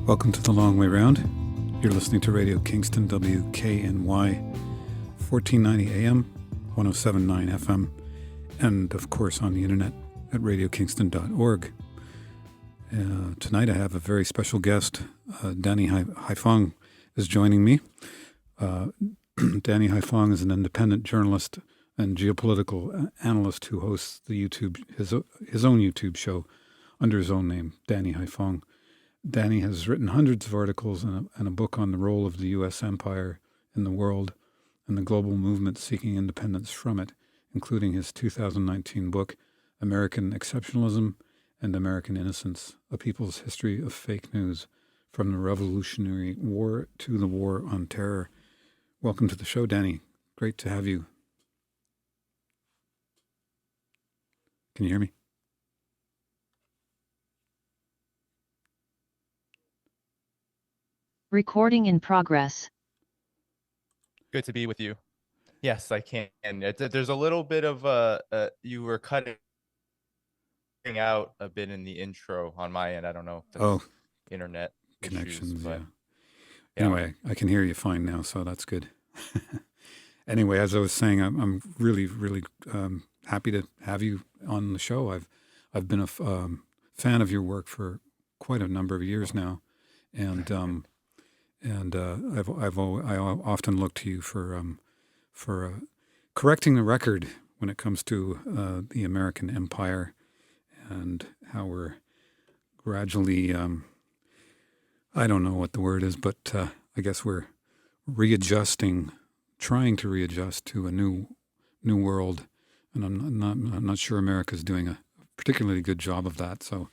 Welcome to The Long Way Round. You're listening to Radio Kingston, WKNY, 1490 AM, 107.9 FM, and of course on the internet at radiokingston.org. Tonight I have a very special guest. Danny Haiphong is joining me. Danny Haiphong is an independent journalist and geopolitical analyst who hosts his own YouTube show under his own name, Danny Haiphong. Danny has written hundreds of articles and a book on the role of the U.S. empire in the world and the global movement seeking independence from it, including his 2019 book, American Exceptionalism and American Innocence, A People's History of Fake News, from the Revolutionary War to the War on Terror. Welcome to the show, Danny. Great to have you. Can you hear me? Recording in progress. Good to be with you. Yes, I can. There's a little bit of you were cutting out a bit in the intro on my end. I don't know if that's internet connections, issues, but yeah. Anyway, I can hear you fine now, so that's good. Anyway, as I was saying, I'm really, really happy to have you on the show. I've been a fan of your work for quite a number of years now, and I often look to you for correcting the record when it comes to the American empire and how we're gradually, I don't know what the word is, but I guess we're trying to readjust to a new world, and I'm not sure America's doing a particularly good job of that. So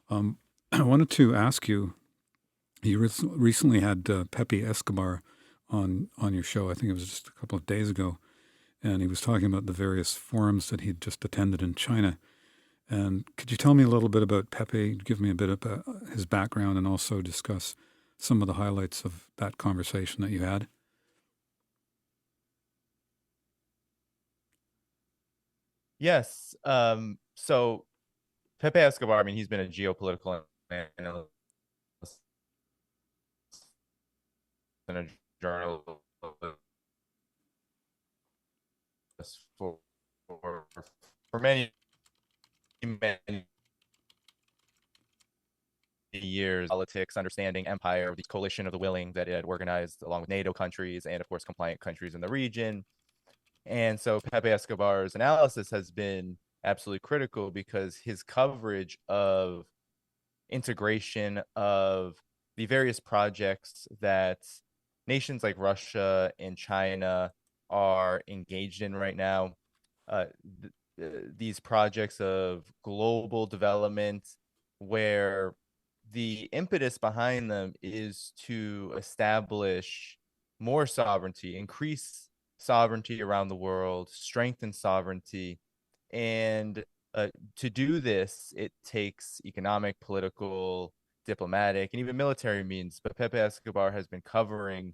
I wanted to ask you. You recently had Pepe Escobar on your show. I think it was just a couple of days ago, and he was talking about the various forums that he'd just attended in China. And could you tell me a little bit about Pepe, give me a bit of his background, and also discuss some of the highlights of that conversation that you had? Yes. So Pepe Escobar, I mean, he's been a geopolitical analyst and a journalist for many years. Politics, understanding empire, the coalition of the willing that it had organized along with NATO countries and, of course, compliant countries in the region. And so Pepe Escobar's analysis has been absolutely critical because his coverage of integration of the various projects that nations like Russia and China are engaged in right now, these projects of global development where the impetus behind them is to establish more sovereignty, increase sovereignty around the world, strengthen sovereignty. And to do this, it takes economic, political, diplomatic, and even military means. But Pepe Escobar has been covering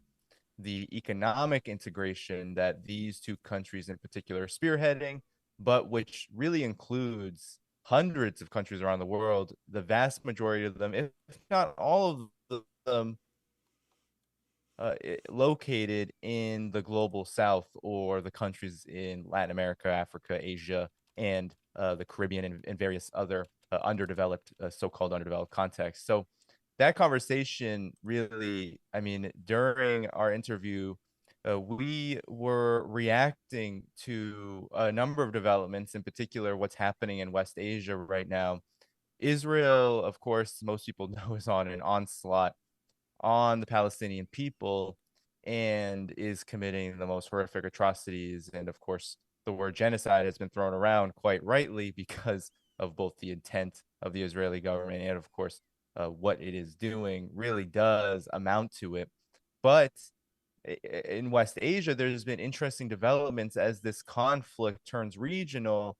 the economic integration that these two countries in particular are spearheading, but which really includes hundreds of countries around the world, the vast majority of them, if not all of them, located in the global south, or the countries in Latin America, Africa, Asia, and the Caribbean, and various other underdeveloped, so-called underdeveloped contexts. So that conversation really, I mean, during our interview, we were reacting to a number of developments, in particular what's happening in West Asia right now. Israel, of course, most people know, is on an onslaught on the Palestinian people and is committing the most horrific atrocities. And of course, the word genocide has been thrown around quite rightly because of both the intent of the Israeli government and, of course, what it is doing really does amount to it. But in West Asia, there's been interesting developments as this conflict turns regional,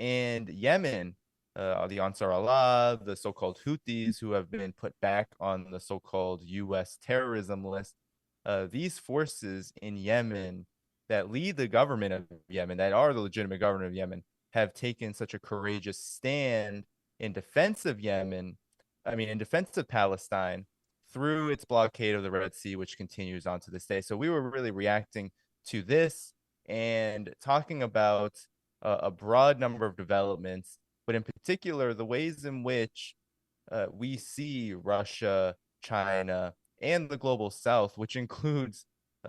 and Yemen, the Ansar Allah, the so-called Houthis, who have been put back on the so-called U.S. terrorism list, these forces in Yemen that lead the government of Yemen, that are the legitimate government of Yemen, have taken such a courageous stand in defense of Yemen, I mean, in defense of Palestine, through its blockade of the Red Sea, which continues on to this day. So we were really reacting to this and talking about a broad number of developments, but in particular, the ways in which we see Russia, China, and the global South, which includes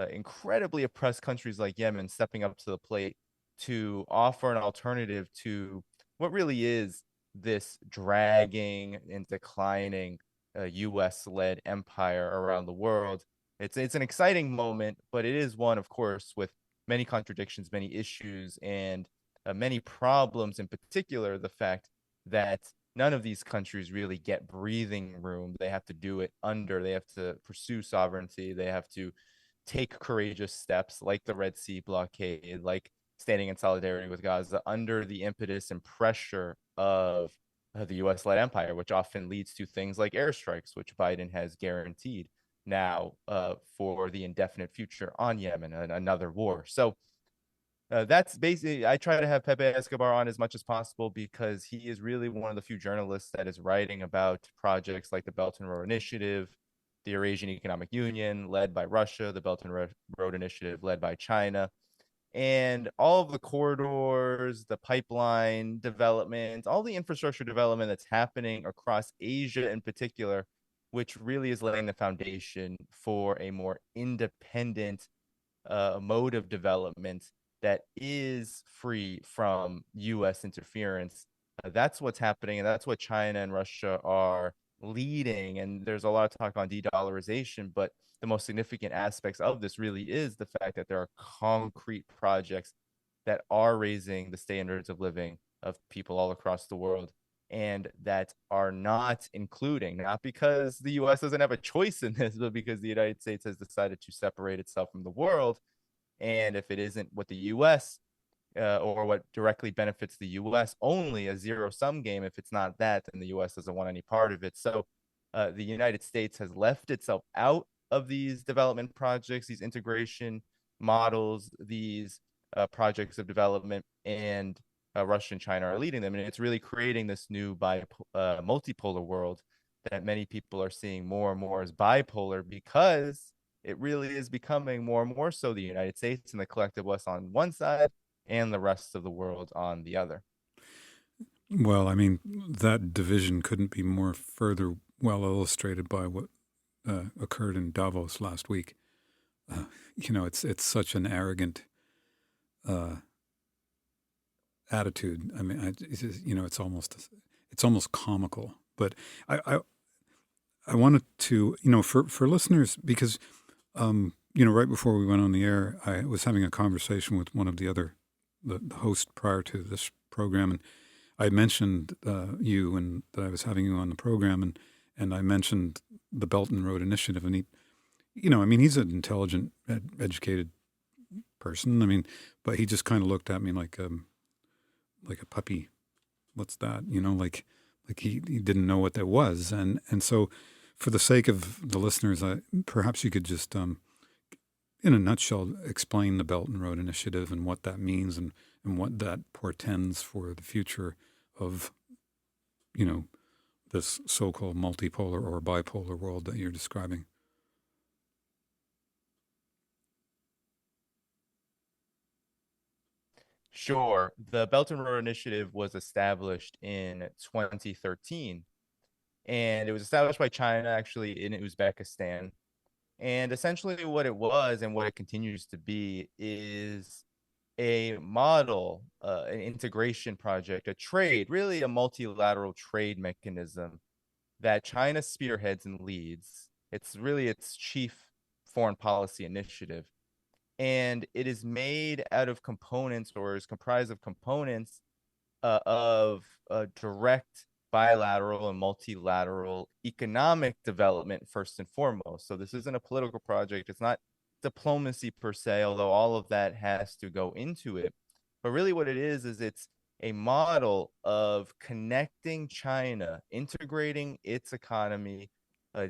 incredibly oppressed countries like Yemen, stepping up to the plate to offer an alternative to what really is this dragging and declining US-led empire around the world. It's an exciting moment, but it is one, of course, with many contradictions, many issues, and many problems. In particular, the fact that none of these countries really get breathing room. They have to do it they have to pursue sovereignty. They have to take courageous steps like the Red Sea blockade, like standing in solidarity with Gaza under the impetus and pressure of the US led empire, which often leads to things like airstrikes, which Biden has guaranteed now for the indefinite future on Yemen, another war. So that's basically, I try to have Pepe Escobar on as much as possible because he is really one of the few journalists that is writing about projects like the Belt and Road Initiative, the Eurasian Economic Union led by Russia, the Belt and Road Initiative led by China, and all of the corridors, the pipeline development, all the infrastructure development that's happening across Asia in particular, which really is laying the foundation for a more independent mode of development that is free from US interference. That's what's happening, and that's what China and Russia are leading. And there's a lot of talk on de-dollarization, but the most significant aspects of this really is the fact that there are concrete projects that are raising the standards of living of people all across the world, and that are not including, not because the US doesn't have a choice in this, but because the United States has decided to separate itself from the world. And if it isn't what the US or what directly benefits the US, only a zero sum game. If it's not that, then the US doesn't want any part of it. So the United States has left itself out of these development projects, these integration models, these projects of development, and Russia and China are leading them. And it's really creating this new multipolar world that many people are seeing more and more as bipolar, because it really is becoming more and more so the United States and the collective West on one side and the rest of the world on the other. Well, I mean, that division couldn't be more further well illustrated by what occurred in Davos last week. It's such an arrogant attitude. I mean, it's almost comical. But I wanted to, for listeners, because right before we went on the air, I was having a conversation with one of the host prior to this program, and I mentioned you and that I was having you on the program, and I mentioned the Belt and Road Initiative, and he, he's an intelligent, educated person. I mean, but he just kind of looked at me like a puppy. What's that? Like he didn't know what that was, and so for the sake of the listeners, perhaps you could just in a nutshell, explain the Belt and Road Initiative and what that means and what that portends for the future of, this so-called multipolar or bipolar world that you're describing. Sure. The Belt and Road Initiative was established in 2013, and it was established by China, actually, in Uzbekistan. And essentially what it was and what it continues to be is a model, an integration project, a trade, really a multilateral trade mechanism that China spearheads and leads. It's really its chief foreign policy initiative. And it is made out of components, or is comprised of components of direct bilateral and multilateral economic development first and foremost. So this isn't a political project. It's not diplomacy per se, although all of that has to go into it. But really what it is it's a model of connecting China, integrating its economy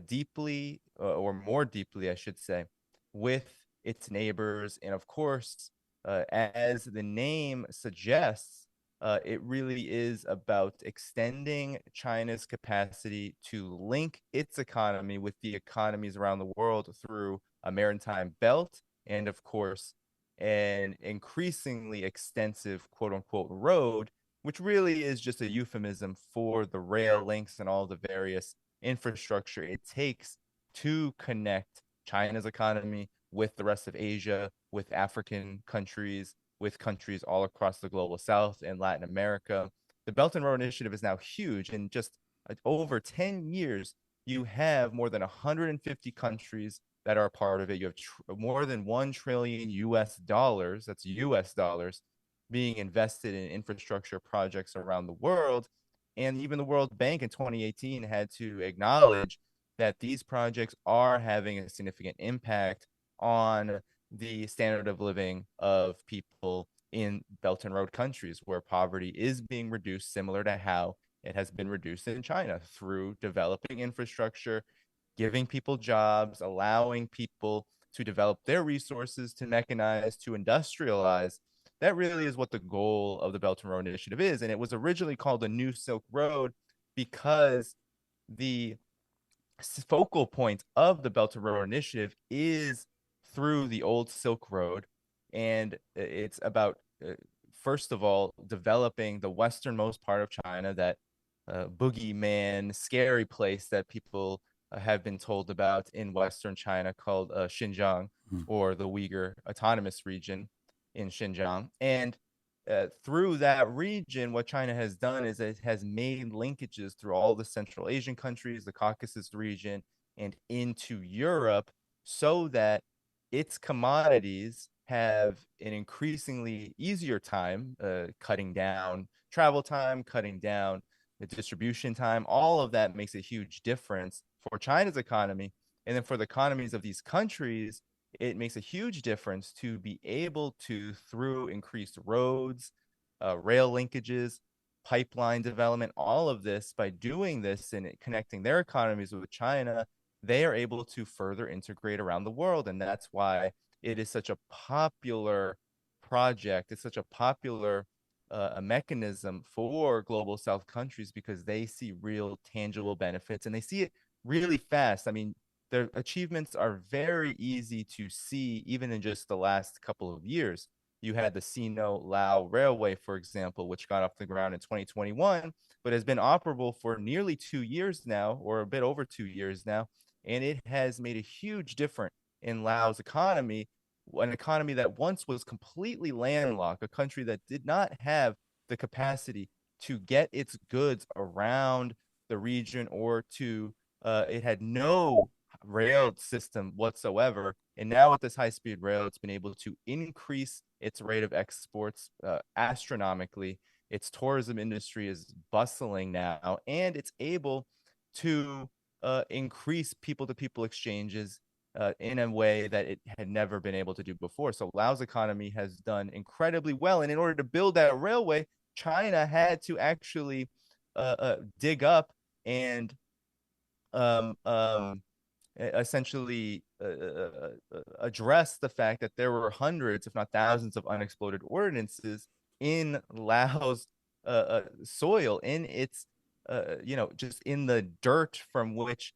deeply, or more deeply, I should say, with its neighbors. And of course, as the name suggests, it really is about extending China's capacity to link its economy with the economies around the world through a maritime belt and, of course, an increasingly extensive quote unquote road, which really is just a euphemism for the rail links and all the various infrastructure it takes to connect China's economy with the rest of Asia, with African countries, with countries all across the global south and Latin America. The Belt and Road Initiative is now huge. In just over 10 years, you have more than 150 countries that are a part of it. You have more than 1 trillion US dollars, that's US dollars, being invested in infrastructure projects around the world. And even the World Bank in 2018 had to acknowledge that these projects are having a significant impact on the standard of living of people in Belt and Road countries, where poverty is being reduced, similar to how it has been reduced in China through developing infrastructure, giving people jobs, allowing people to develop their resources, to mechanize, to industrialize. That really is what the goal of the Belt and Road Initiative is. And it was originally called the New Silk Road because the focal point of the Belt and Road Initiative is through the old Silk Road. And it's about, first of all, developing the westernmost part of China, that boogeyman, scary place that people have been told about in Western China called Xinjiang, or the Uyghur Autonomous Region in Xinjiang. And through that region, what China has done is it has made linkages through all the Central Asian countries, the Caucasus region, and into Europe, so that its commodities have an increasingly easier time cutting down travel time, cutting down the distribution time. All of that makes a huge difference for China's economy. And then for the economies of these countries, it makes a huge difference to be able to, through increased roads, rail linkages, pipeline development, all of this, by doing this and connecting their economies with China, they are able to further integrate around the world. And that's why it is such a popular project. It's such a popular a mechanism for global South countries, because they see real tangible benefits and they see it really fast. I mean, their achievements are very easy to see, even in just the last couple of years. You had the Sino-Lao Railway, for example, which got off the ground in 2021, but has been operable for nearly 2 years now, or a bit over 2 years now. And it has made a huge difference in Laos economy, an economy that once was completely landlocked, a country that did not have the capacity to get its goods around the region, or to it had no rail system whatsoever. And now with this high-speed rail, it's been able to increase its rate of exports astronomically. Its tourism industry is bustling now, and it's able to increase people-to-people exchanges in a way that it had never been able to do before. So Laos economy has done incredibly well. And in order to build that railway, China had to actually dig up and um, um, essentially address the fact that there were hundreds, if not thousands, of unexploded ordinances in Laos soil, in its, just in the dirt from which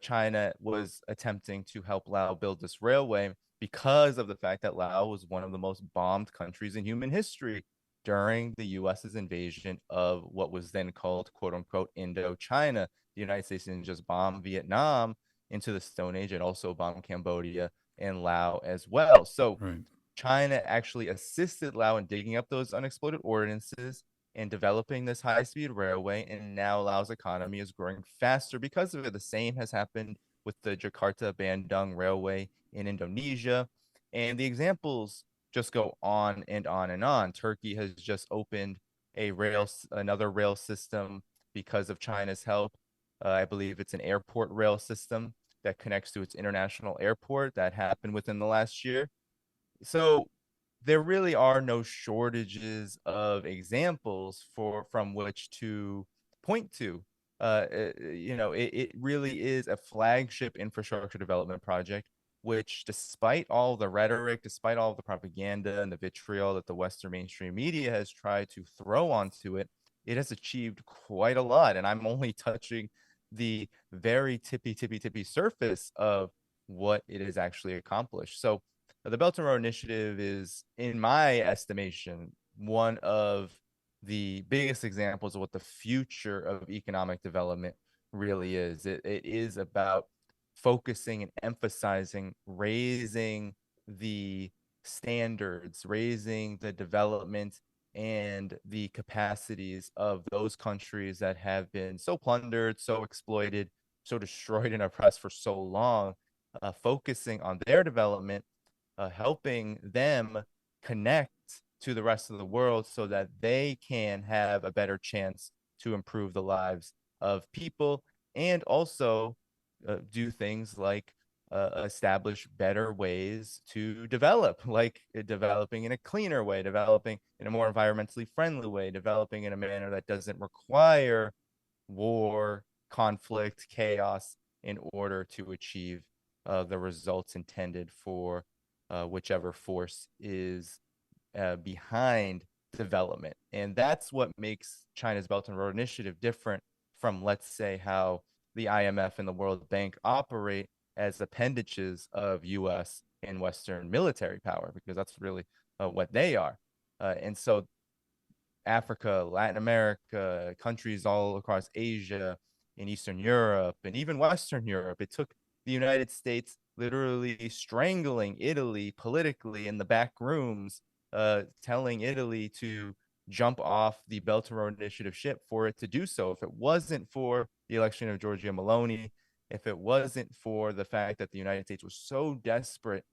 China was attempting to help Laos build this railway, because of the fact that Laos was one of the most bombed countries in human history during the US's invasion of what was then called, quote unquote, Indochina. The United States didn't just bomb Vietnam into the Stone Age, it also bombed Cambodia and Laos as well. So Right. China actually assisted Laos in digging up those unexploded ordinances and developing this high-speed railway. And now Laos economy is growing faster because of it. The same has happened with the Jakarta-Bandung Railway in Indonesia. And the examples just go on and on and on. Turkey has just opened another rail system because of China's help. I believe it's an airport rail system that connects to its international airport. That happened within the last year. So there really are no shortages of examples from which to point to. It really is a flagship infrastructure development project. which, despite all the rhetoric, despite all the propaganda and the vitriol that the Western mainstream media has tried to throw onto it, it has achieved quite a lot. And I'm only touching the very tippy surface of what it has actually accomplished. So the Belt and Road Initiative is, in my estimation, one of the biggest examples of what the future of economic development really is. It is about focusing and emphasizing raising the standards, raising the development and the capacities of those countries that have been so plundered, so exploited, so destroyed and oppressed for so long, focusing on their development, helping them connect to the rest of the world so that they can have a better chance to improve the lives of people, and also do things like establish better ways to develop, like developing in a cleaner way, developing in a more environmentally friendly way, developing in a manner that doesn't require war, conflict, chaos in order to achieve the results intended for whichever force is behind development. And that's what makes China's Belt and Road Initiative different from, let's say, how the IMF and the World Bank operate as appendages of US and Western military power, because that's really what they are. And so Africa, Latin America, countries all across Asia, in Eastern Europe, and even Western Europe. It took the United States literally strangling Italy politically in the back rooms, telling Italy to jump off the Belt and Road Initiative ship for it to do so. If it wasn't for the election of Giorgia Meloni, if it wasn't for the fact that the United States was so desperate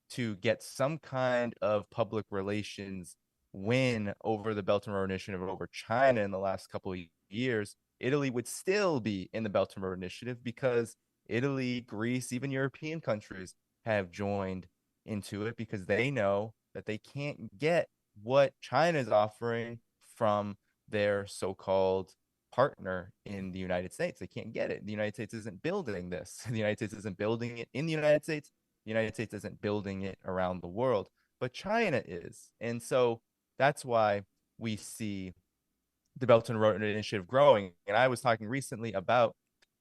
to get some kind of public relations win over the Belt and Road Initiative over China in the last couple of years, Italy would still be in the Belt and Road Initiative, because Italy, Greece, even European countries have joined into it because they know that they can't get what China is offering from their so-called partner in the United States. They can't get it. The United States isn't building this. The United States isn't building it in the United States. The United States isn't building it around the world, but China is. And so that's why we see the Belt and Road Initiative growing. And I was talking recently about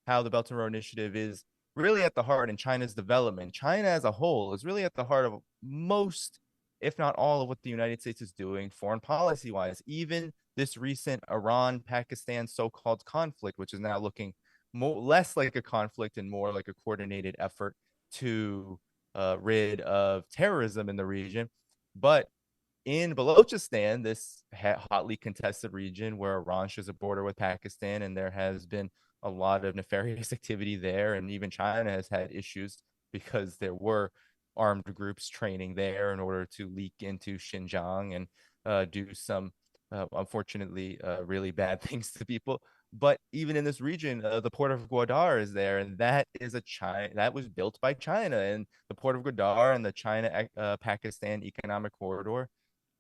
how the Belt and Road Initiative is really at the heart in China's development. China as a whole is really at the heart of most, if not all, of what the United States is doing foreign policy wise. Even this recent Iran Pakistan so-called conflict, which is now looking less like a conflict and more like a coordinated effort to rid of terrorism in the region. But in Balochistan, this hotly contested region where Iran shares a border with Pakistan, and there has been a lot of nefarious activity there, and even China has had issues because there were armed groups training there in order to leak into Xinjiang and do some, unfortunately, really bad things to people. But even in this region, the port of Gwadar is there, and that is that was built by China. And the port of Gwadar and the China Pakistan economic corridor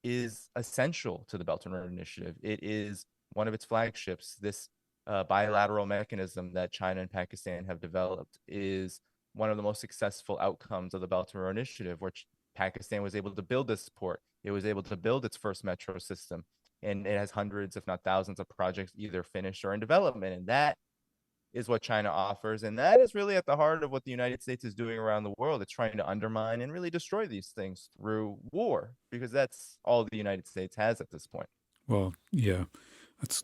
is essential to the Belt and Road Initiative. It is one of its flagships. This bilateral mechanism that China and Pakistan have developed is one of the most successful outcomes of the Belt and Road Initiative, which Pakistan was able to build this port. It was able to build its first metro system, and it has hundreds, if not thousands, of projects either finished or in development. And that is what China offers. And that is really at the heart of what the United States is doing around the world. It's trying to undermine and really destroy these things through war, because that's all the United States has at this point. Well, yeah, that's.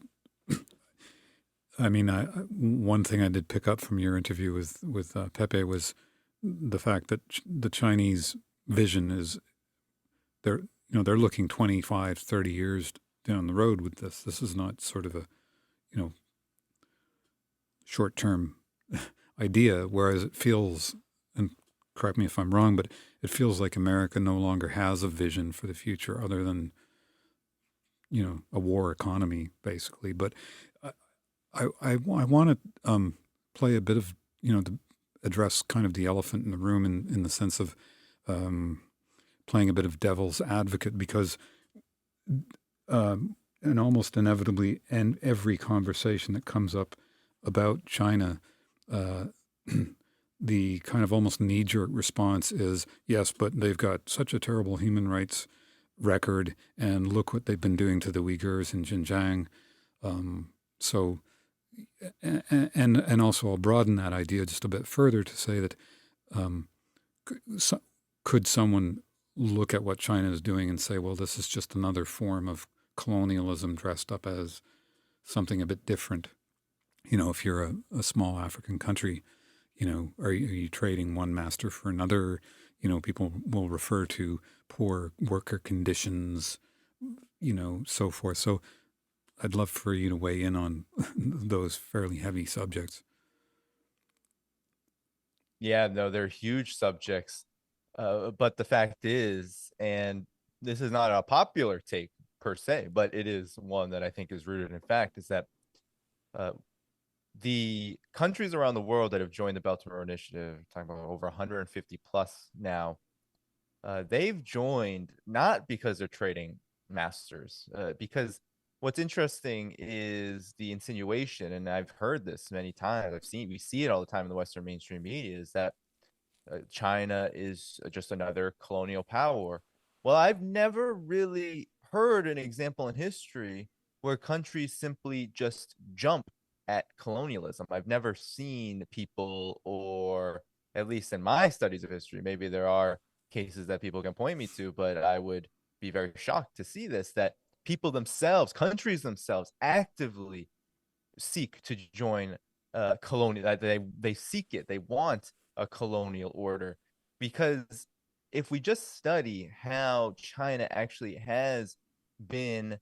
I mean, one thing I did pick up from your interview with Pepe was the fact that the Chinese vision is they're looking 25, 30 years down the road with this. This is not sort of a short-term idea, whereas it feels, and correct me if I'm wrong, but it feels like America no longer has a vision for the future other than a war economy, basically. But I want to play a bit of, to address kind of the elephant in the room in the sense of playing a bit of devil's advocate, because and almost inevitably, in every conversation that comes up about China, the kind of almost knee-jerk response is, yes, but they've got such a terrible human rights record, and look what they've been doing to the Uyghurs in Xinjiang. So, and also I'll broaden that idea just a bit further to say that could someone look at what China is doing and say, well, this is just another form of colonialism dressed up as something a bit different? If you're a small African country, are you trading one master for another? People will refer to poor worker conditions, so forth. So I'd love for you to weigh in on those fairly heavy subjects. Yeah, no, they're huge subjects. But the fact is, and this is not a popular take per se, but it is one that I think is rooted in fact, is that the countries around the world that have joined the Belt and Road Initiative, talking about over 150 plus now, they've joined not because they're trading masters, because what's interesting is the insinuation, and I've heard this many times. We see it all the time in the Western mainstream media, is that China is just another colonial power. Well, I've never really heard an example in history where countries simply just jump at colonialism. I've never seen people, or at least in my studies of history, maybe there are cases that people can point me to, but I would be very shocked to see this, that people themselves, countries themselves, actively seek to join colonial, that they seek it, they want a colonial order. Because if we just study how China actually has been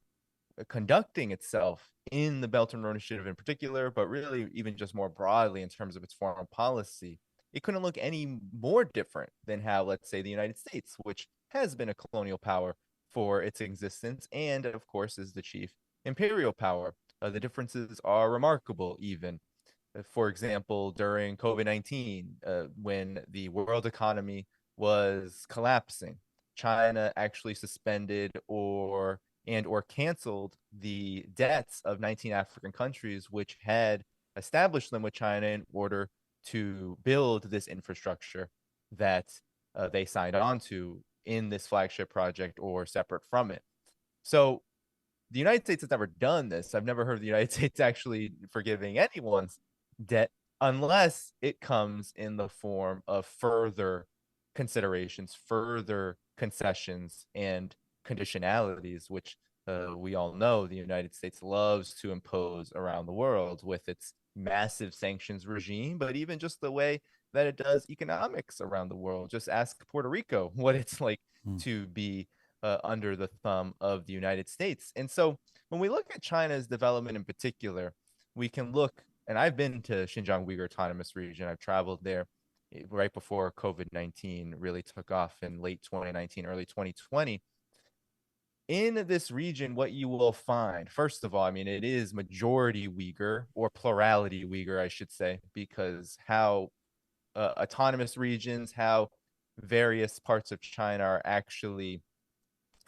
conducting itself in the Belt and Road Initiative in particular, but really even just more broadly in terms of its foreign policy, it couldn't look any more different than how, let's say, the United States, which has been a colonial power for its existence and, of course, is the chief imperial power. The differences are remarkable, even. For example, during COVID-19, when the world economy was collapsing, China actually suspended or canceled the debts of 19 African countries, which had established them with China in order to build this infrastructure that they signed on to in this flagship project or separate from it. So the United States has never done this. I've never heard of the United States actually forgiving anyone's debt unless it comes in the form of further considerations, further concessions, and conditionalities, which we all know the United States loves to impose around the world with its massive sanctions regime, but even just the way that it does economics around the world. Just ask Puerto Rico what it's like to be under the thumb of the United States. And so when we look at China's development in particular, we can look, and I've been to Xinjiang Uyghur Autonomous Region. I've traveled there right before COVID-19 really took off in late 2019, early 2020. In this region, what you will find, first of all, I mean, it is majority Uyghur, or plurality Uyghur, I should say, because how autonomous regions, how various parts of China are actually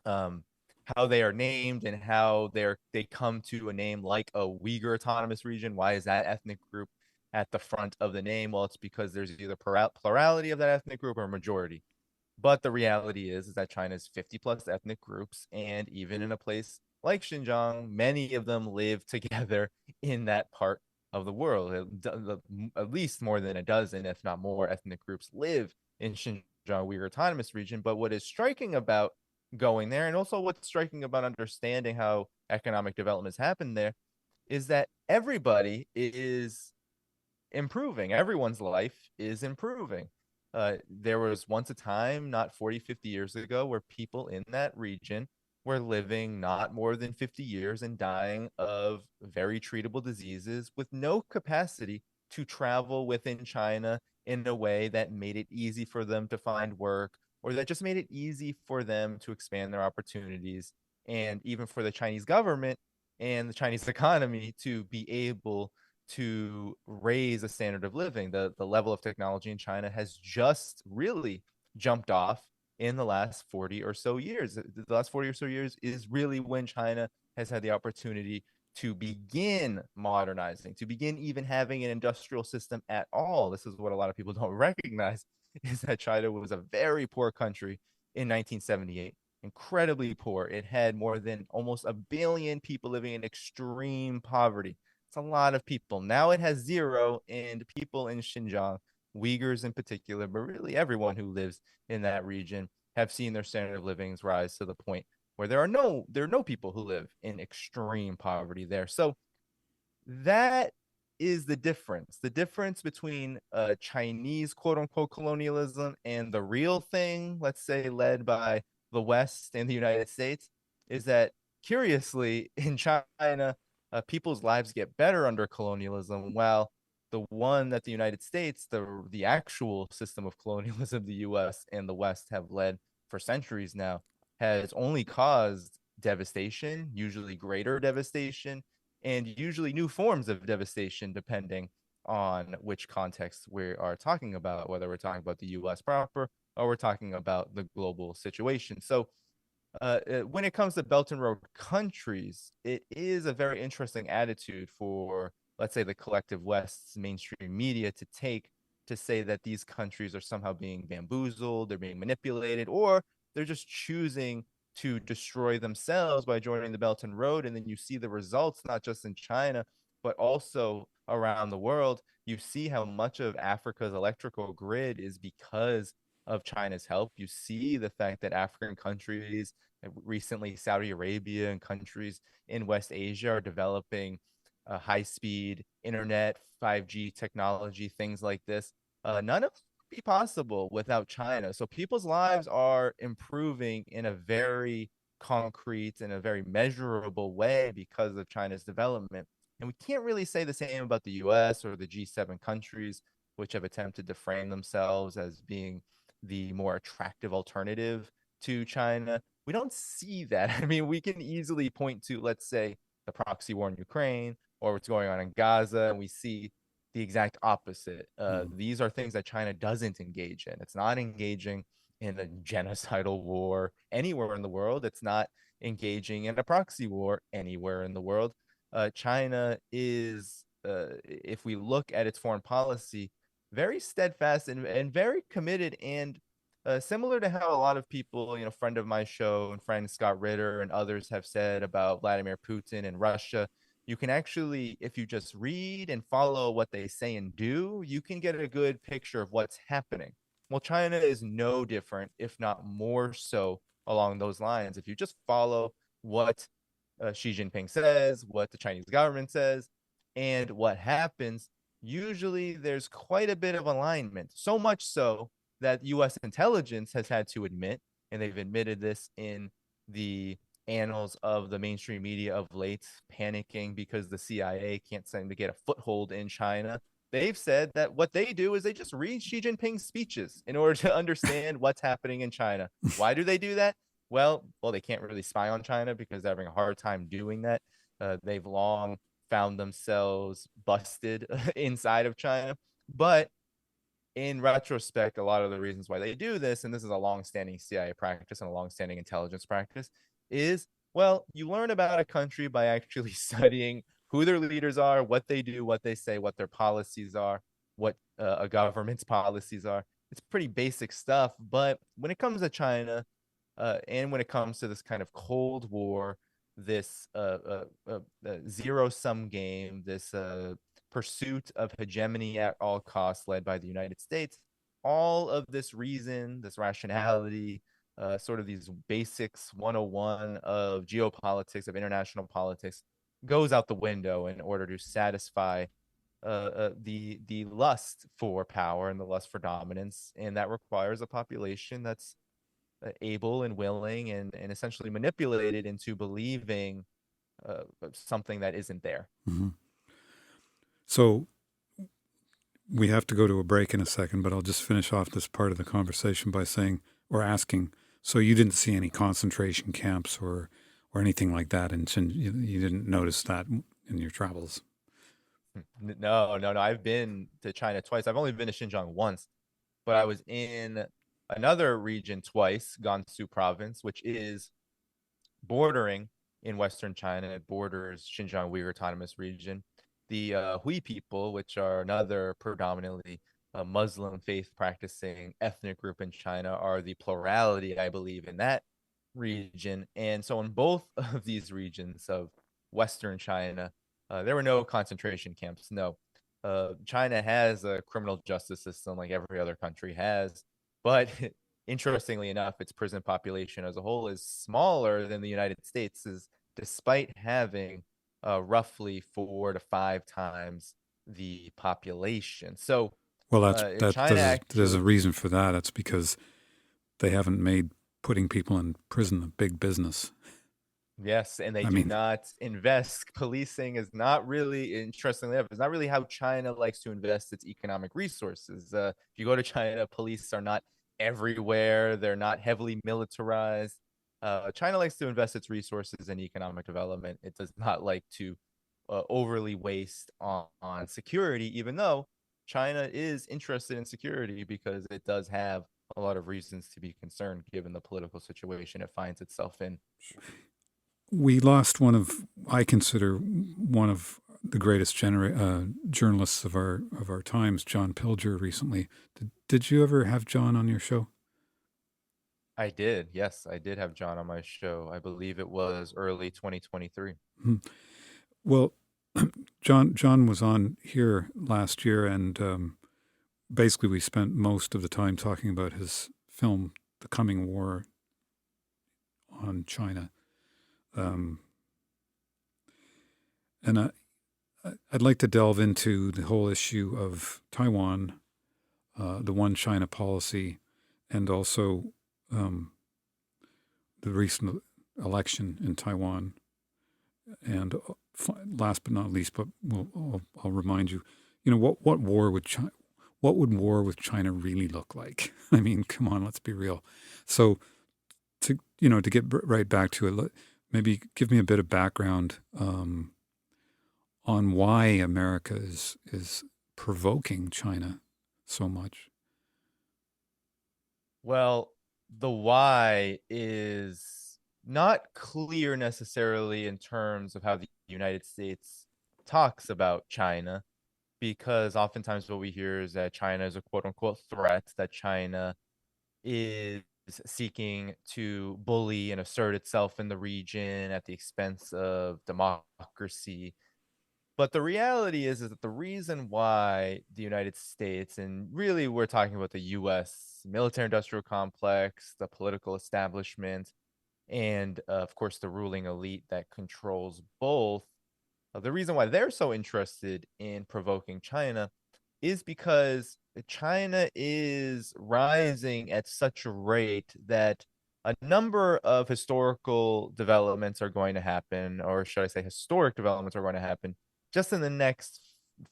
how they are named and how they come to a name like a Uyghur Autonomous Region. Why is that ethnic group at the front of the name? Well, it's because there's either plurality of that ethnic group or majority. But the reality is that China's 50 plus ethnic groups, and even in a place like Xinjiang, many of them live together in that part of the world. At least more than a dozen, if not more, ethnic groups live in Xinjiang Uyghur Autonomous Region. But what is striking about going there, and also what's striking about understanding how economic development has happened there, is that everybody is improving. Everyone's life is improving. There was once a time, not 40, 50 years ago, where people in that region were living not more than 50 years and dying of very treatable diseases with no capacity to travel within China in a way that made it easy for them to find work, or that just made it easy for them to expand their opportunities, and even for the Chinese government and the Chinese economy to be able to raise a standard of living. The level of technology in China has just really jumped off in the last 40 or so years. The last 40 or so years is really when China has had the opportunity to begin modernizing, to begin even having an industrial system at all. This is what a lot of people don't recognize, is that China was a very poor country in 1978, incredibly poor. It had more than almost 1 billion people living in extreme poverty. It's a lot of people. Now it has zero, and people in Xinjiang, Uyghurs in particular, but really everyone who lives in that region, have seen their standard of living rise to the point where there are no people who live in extreme poverty there. So that is the difference between Chinese quote unquote colonialism and the real thing, let's say led by the West and the United States, is that curiously in China, people's lives get better under colonialism, while the one that the United States, the actual system of colonialism the US and the West have led for centuries now, has only caused devastation, usually greater devastation, and usually new forms of devastation, depending on which context we are talking about, whether we're talking about the US proper or we're talking about the global situation. So, when it comes to Belt and Road countries, it is a very interesting attitude for, let's say, the collective West's mainstream media to take, to say that these countries are somehow being bamboozled, they're being manipulated, or they're just choosing to destroy themselves by joining the Belt and Road. And then you see the results, not just in China, but also around the world. You see how much of Africa's electrical grid is because of China's help. You see the fact that African countries, recently Saudi Arabia and countries in West Asia, are developing high speed internet, 5G technology, things like this. None of it would be possible without China. So people's lives are improving in a very concrete and a very measurable way because of China's development. And we can't really say the same about the US or the G7 countries, which have attempted to frame themselves as being the more attractive alternative to China. We don't see that. I mean, we can easily point to, let's say, the proxy war in Ukraine or what's going on in Gaza, and we see the exact opposite. These are things that China doesn't engage in. It's not engaging in a genocidal war anywhere in the world. It's not engaging in a proxy war anywhere in the world. China is, if we look at its foreign policy, very steadfast and very committed, and similar to how a lot of people, friend of my show and friend Scott Ritter and others have said about Vladimir Putin and Russia. You can actually, if you just read and follow what they say and do, you can get a good picture of what's happening. Well, China is no different, if not more so, along those lines. If you just follow what Xi Jinping says, what the Chinese government says, and what happens, usually there's quite a bit of alignment. So much so that US intelligence has had to admit, and they've admitted this in the annals of the mainstream media of late, panicking because the CIA can't seem to get a foothold in China. They've said that what they do is they just read Xi Jinping's speeches in order to understand what's happening in China. Why do they do that? Well, they can't really spy on China because they're having a hard time doing that. They've long found themselves busted inside of China. But in retrospect, a lot of the reasons why they do this, and this is a long-standing CIA practice and a long-standing intelligence practice, is, well, you learn about a country by actually studying who their leaders are, what they do, what they say, what their policies are, what a government's policies are. It's pretty basic stuff. But when it comes to China, and when it comes to this kind of Cold War, this zero-sum game, this pursuit of hegemony at all costs led by the United States, all of this reason, this rationality, sort of these basics 101 of geopolitics, of international politics, goes out the window in order to satisfy the lust for power and the lust for dominance. And that requires a population that's able and willing and essentially manipulated into believing something that isn't there. Mm-hmm. So we have to go to a break in a second, but I'll just finish off this part of the conversation by saying, or asking, so you didn't see any concentration camps or anything like that, and you didn't notice that in your travels? No. I've been to China twice. I've only been to Xinjiang once, but I was in another region twice, Gansu province, which is bordering in Western China. It borders Xinjiang Uyghur Autonomous Region. The Hui people, which are another predominantly Muslim faith practicing ethnic group in China, are the plurality, I believe, in that region. And so in both of these regions of Western China, there were no concentration camps. No. China has a criminal justice system like every other country has, but interestingly enough, its prison population as a whole is smaller than the United States, is despite having roughly 4 to 5 times the population. So Well, China there's a actually, reason for that. It's because they haven't made putting people in prison a big business. yes, and they I do mean, not invest. Policing is not really, interestingly enough, it's not really how China likes to invest its economic resources. If you go to China, police are not everywhere. They're not heavily militarized. China likes to invest its resources in economic development. It does not like to overly waste on security, even though China is interested in security because it does have a lot of reasons to be concerned given the political situation it finds itself in. we lost I consider one of the greatest journalists of our times, John Pilger, recently. Did you ever have John on your show? I did. Yes, I did have John on my show. I believe it was early 2023. Hmm. Well, John was on here last year, and basically we spent most of the time talking about his film, The Coming War on China. Um, and I'd like to delve into the whole issue of Taiwan, the one China policy, and also um, the recent election in Taiwan. And last but not least, but I'll remind you, what what would war with China really look like? I mean, come on, let's be real. So to get right back to it, maybe give me a bit of background on why America is provoking China so much. Well, the why is not clear necessarily in terms of how the United States talks about China, because oftentimes what we hear is that China is a quote unquote threat, that China is seeking to bully and assert itself in the region at the expense of democracy. But the reality is that the reason why the United States, and really we're talking about the US military industrial complex, the political establishment, and of course the ruling elite that controls both, the reason why they're so interested in provoking China is because China is rising at such a rate that a number of historical developments are going to happen, or should I say, historic developments are going to happen just in the next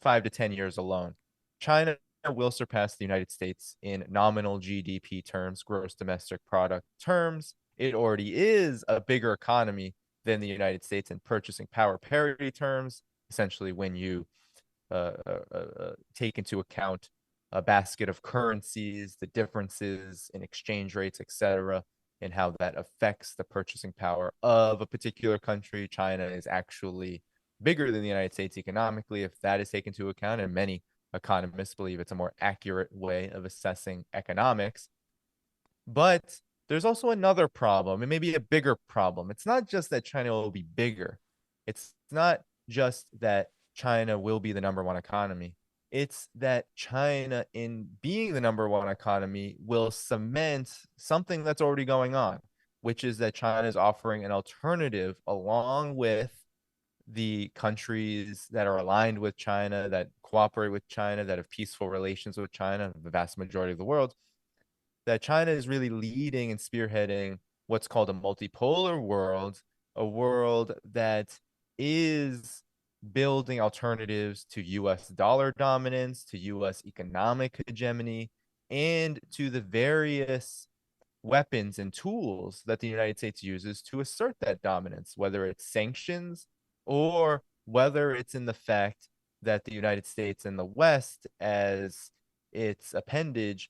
5 to 10 years alone. China will surpass the United States in nominal GDP terms, gross domestic product terms. It already is a bigger economy than the United States in purchasing power parity terms. Essentially, when you take into account a basket of currencies, the differences in exchange rates, etc., and how that affects the purchasing power of a particular country. China is actually bigger than the United States economically, if that is taken into account, and many economists believe it's a more accurate way of assessing economics. But there's also another problem, and maybe a bigger problem. It's not just that China will be bigger. It's not just that China will be the number one economy. It's that China, in being the number one economy, will cement something that's already going on, which is that China is offering an alternative along with the countries that are aligned with China, that cooperate with China, that have peaceful relations with China, the vast majority of the world, that China is really leading and spearheading what's called a multipolar world, a world that is building alternatives to US dollar dominance, to US economic hegemony, and to the various weapons and tools that the United States uses to assert that dominance, whether it's sanctions or whether it's in the fact that the United States and the West, as its appendage,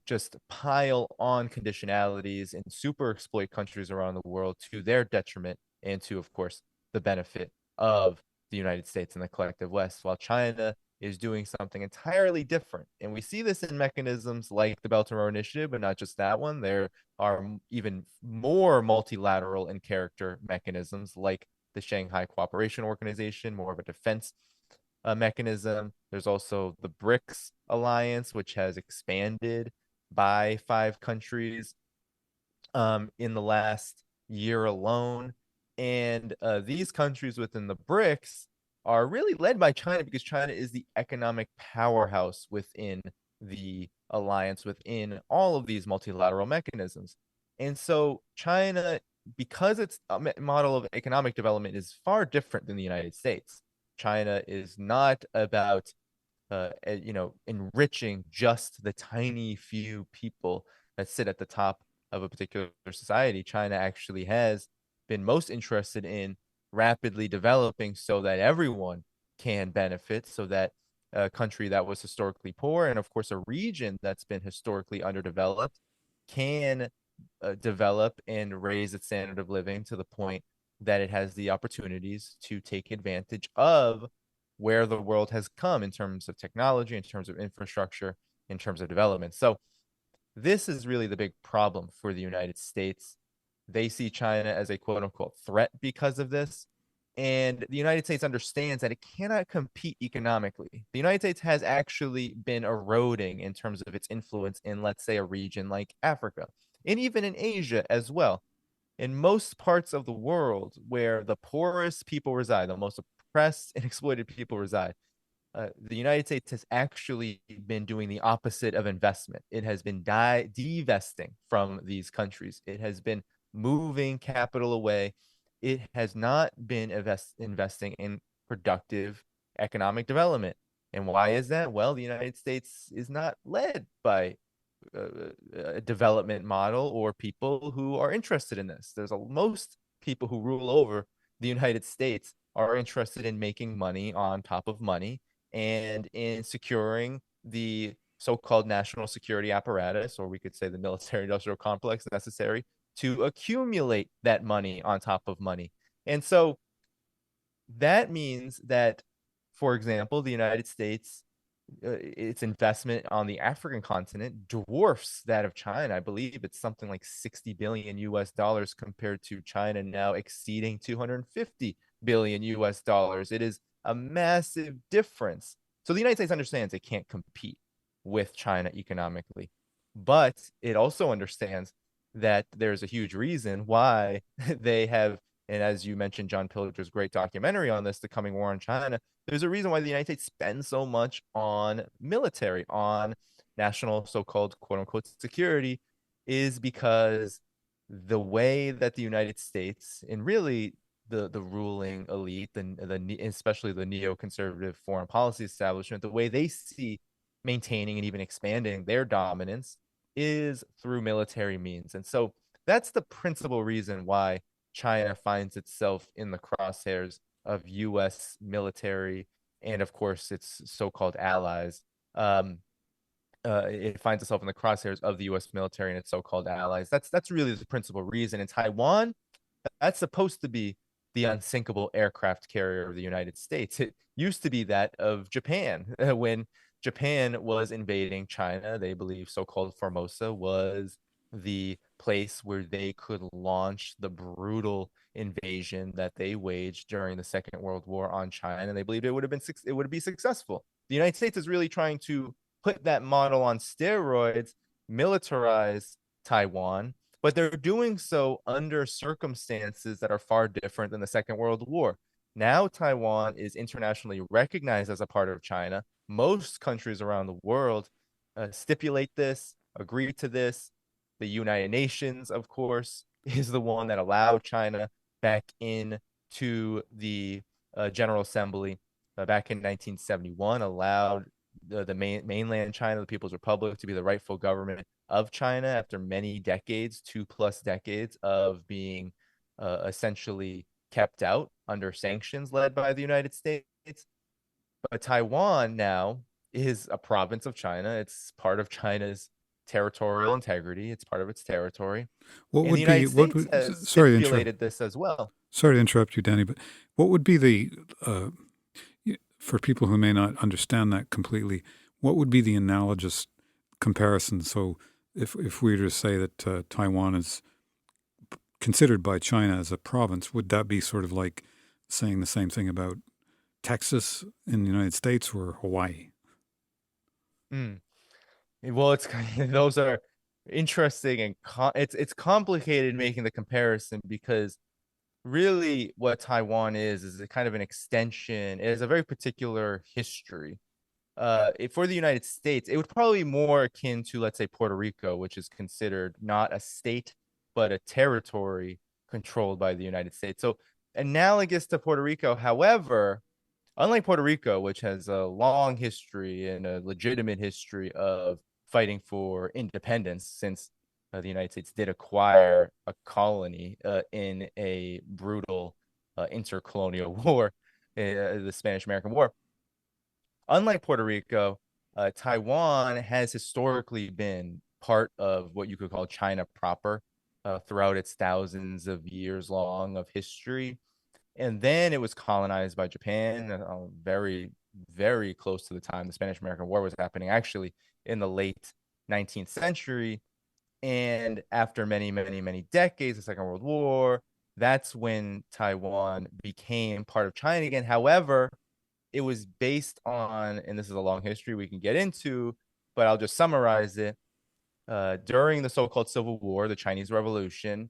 just pile on conditionalities and super exploit countries around the world to their detriment, and to, of course, the benefit of the United States and the collective West, while China is doing something entirely different. And we see this in mechanisms like the Belt and Road Initiative, but not just that one. There are even more multilateral in character mechanisms like the Shanghai Cooperation Organization, more of a defense mechanism. There's also the BRICS alliance, which has expanded by 5 countries in the last year alone. And these countries within the BRICS are really led by China because China is the economic powerhouse within the alliance, within all of these multilateral mechanisms. And so China, because its model of economic development is far different than the United States, China is not about enriching just the tiny few people that sit at the top of a particular society. China actually has been most interested in rapidly developing so that everyone can benefit, so that a country that was historically poor, and of course a region that's been historically underdeveloped, can develop and raise its standard of living to the point that it has the opportunities to take advantage of where the world has come in terms of technology, in terms of infrastructure, in terms of development. So this is really the big problem for the United States. They see China as a quote unquote threat because of this. And the United States understands that it cannot compete economically. The United States has actually been eroding in terms of its influence in, let's say, a region like Africa, and even in Asia as well. In most parts of the world where the poorest people reside, the most oppressed and exploited people reside, the United States has actually been doing the opposite of investment. It has been divesting from these countries. It has been moving capital away. It has not been investing in productive economic development. And why is that? Well, the United States is not led by a development model or people who are interested in this. Most people who rule over the United States are interested in making money on top of money and in securing the so-called national security apparatus, or we could say the military industrial complex necessary to accumulate that money on top of money. And so that means that, for example, the United States, its investment on the African continent dwarfs that of China. I believe it's something like 60 billion US dollars compared to China now exceeding 250 billion US dollars. It is a massive difference. So the United States understands it can't compete with China economically, but it also understands that there's a huge reason why they have, and as you mentioned, John Pilger's great documentary on this, The Coming War on China, there's a reason why the United States spends so much on military, on national so-called quote unquote security, is because the way that the United States and really the ruling elite and especially the neoconservative foreign policy establishment, the way they see maintaining and even expanding their dominance is through military means. And so that's the principal reason why China finds itself in the crosshairs of U.S. military and, of course, its so-called allies. It finds itself in the crosshairs of the U.S. military and its so-called allies. That's really the principal reason. In Taiwan, that's supposed to be the unsinkable aircraft carrier of the United States. It used to be that of Japan. When Japan was invading China, they believe so-called Formosa was the place where they could launch the brutal invasion that they waged during the Second World War on China. And they believed it would be successful. The United States is really trying to put that model on steroids, militarize Taiwan, but they're doing so under circumstances that are far different than the Second World War. Now Taiwan is internationally recognized as a part of China. Most countries around the world stipulate this, agree to this. The United Nations, of course, is the one that allowed China back into the General Assembly back in 1971, allowed the mainland China, the People's Republic, to be the rightful government of China after many decades, 2+ decades of being essentially kept out under sanctions led by the United States. But Taiwan now is a province of China. It's part of China's territorial integrity. It's part of its territory. What And the would be, United what States would, has sorry to interrupt. stipulated this as well. Sorry to interrupt you, Danny, but what would be for people who may not understand that completely, what would be the analogous comparison? So if we were to say that Taiwan is considered by China as a province, would that be sort of like saying the same thing about Texas in the United States or Hawaii? Mm. Well, it's those are interesting and it's complicated making the comparison because really what Taiwan is a kind of an extension. It has a very particular history. For the United States, it would probably be more akin to, let's say, Puerto Rico, which is considered not a state but a territory controlled by the United States. So analogous to Puerto Rico, however, unlike Puerto Rico, which has a long history and a legitimate history of fighting for independence, since the United States did acquire a colony in a brutal intercolonial war, the Spanish American War. Unlike Puerto Rico, Taiwan has historically been part of what you could call China proper throughout its thousands of years long of history. And then it was colonized by Japan very, very close to the time the Spanish American War was happening, actually in the late 19th century. And after many, many, many decades, the Second World War, that's when Taiwan became part of China again. However, it was based on, and this is a long history we can get into, but I'll just summarize it. During the so-called Civil War, the Chinese Revolution,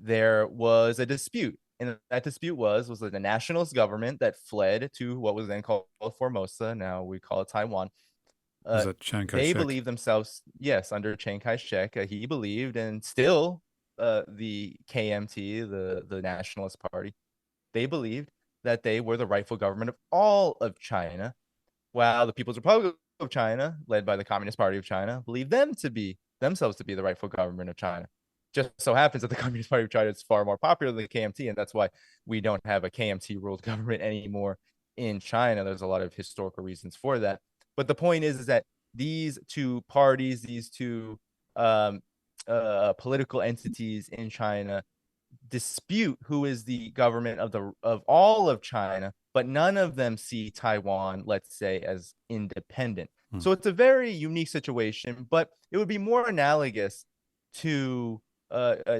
there was a dispute. And that dispute was the nationalist government that fled to what was then called Formosa. Now we call it Taiwan. Was that Chiang They Kai-shek? believed themselves, yes, under Chiang Kai-shek. He believed, and still the KMT, the Nationalist Party, they believed that they were the rightful government of all of China, while the People's Republic of China, led by the Communist Party of China, believed themselves to be the rightful government of China. Just so happens that the Communist Party of China is far more popular than the KMT, and that's why we don't have a KMT ruled government anymore in China. There's a lot of historical reasons for that. But the point is that these two parties, these two political entities in China dispute who is the government of all of China, but none of them see Taiwan, let's say, as independent. So it's a very unique situation, but it would be more analogous to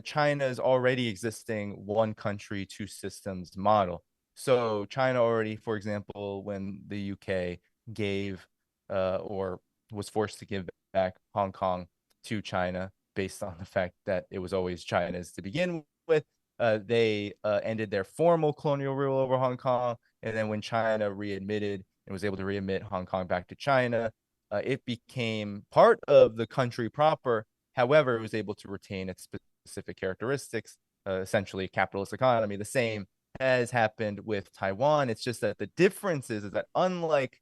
China's already existing one country, two systems model. So China already, for example, when the UK gave or was forced to give back Hong Kong to China based on the fact that it was always China's to begin with, they ended their formal colonial rule over Hong Kong. And then when China readmitted and was able to readmit Hong Kong back to China, it became part of the country proper. However, it was able to retain its specific characteristics, essentially a capitalist economy, the same as happened with Taiwan. It's just that the difference is that unlike